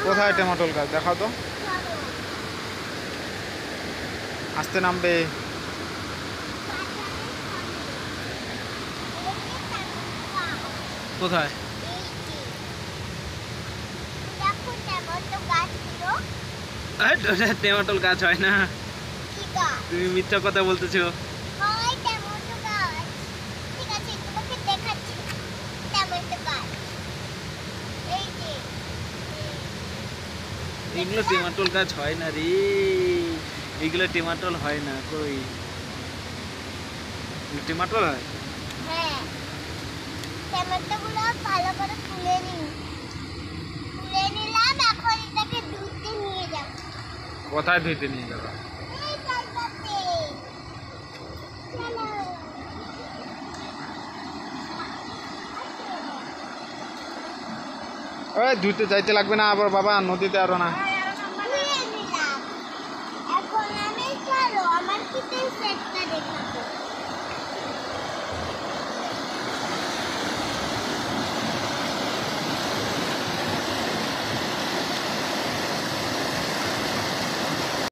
কোথায় টমেটোল গাছ দেখাও তো, আস্তে নামবে। কোথায়? টমেটোল গাছ হয় না, তুমি মিথ্যা কথা বলতেছো। এগুলো টমেটোল গাছ হয় না রে, এগুলো টমেটোল হয় না। কই টমেটোল হয়? হ্যাঁ, টমেটোগুলো ভালো করে তুলে নিলাম। এখন এটাকে ধুতে নিয়ে যাব। কোথায় ধুইতে নিয়ে যাবো? এই জায়গাতে চলো। ওই ধুইতে যাইতে লাগবে না আবার বাবা, নদীতে আরো না। ধুয়ে নিলাম। এখন আমি চলো আমার কিচেন সেটটা দেখাই।